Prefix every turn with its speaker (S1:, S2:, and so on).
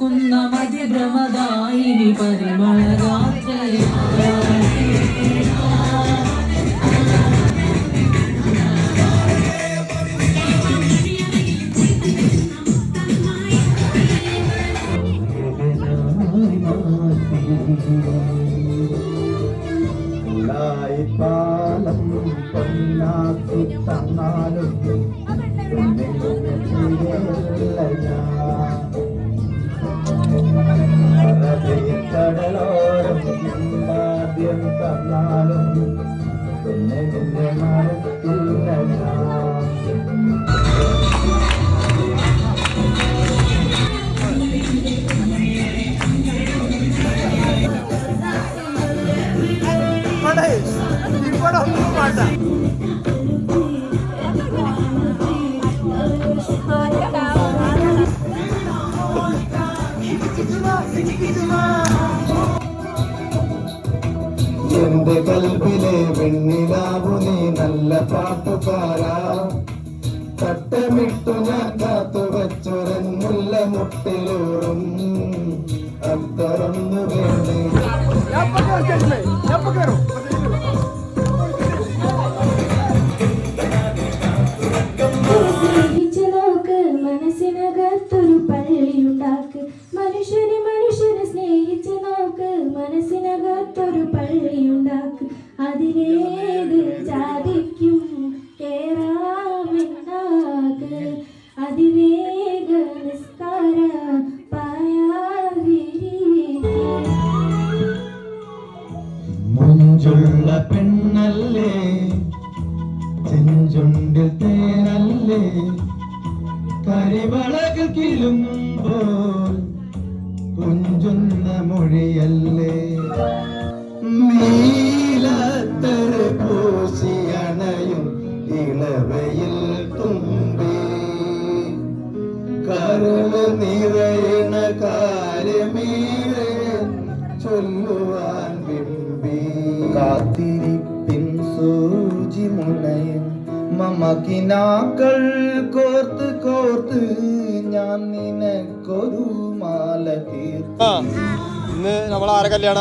S1: മണക്കുന്ന മതിഭ്രമദായിനി പരിമളഗാത്രേ
S2: പാലം പൊന്നാക്കി തന്നാലും കടലോരം ആദ്യം തന്നാലും പിന്നെ നിന്നെ മറക്കില്ല എന്റെ കൽബിലെ വെണ്ണിലാവു നീ നല്ല പാട്ടുകാരാ തട്ടമിട്ടു ഞാൻ കാത്തു വച്ചൊരൻ മുല്ല മുട്ടിലൂറും അത്തറന്നു വേണ്ടി
S3: മനസ്സിനകത്തൊരു പള്ളിയുണ്ടാക്ക് മനുഷ്യനെ മനുഷ്യനെ സ്നേഹിച്ച് നോക്ക് മനസ്സിനകത്തൊരു പള്ളിയുണ്ടാക്ക് അതിലേത് ജാതിക്കും കേറാമെന്നാക്ക് അതിവേഗ നിസ്കാര
S2: മുഞ്ചുള്ള പെണ്ണല്ലേ ചെഞ്ചുണ്ടിൽ തേനല്ലേ കരിവളകൾ കിളുമ്പോൾ കുഞ്ചുന്ന മൊഴിയല്ലേ നീലത്തര പൂശിയണയും ഇളവയിൽ തുമ്പി കരള് നിറയണ കാര്യമീറെ ചൊല്ലുവാൻ ബിംബി കാത്തിരിപ്പിൻ സൂചി മുനയും മമകിനാക്കൾ കോർത്ത് കോർത്ത് ഞാൻ നിനക്കൊരു മാല തീർത്ത്
S4: ഇന്ന് നമ്മളാരെ കല്യാണ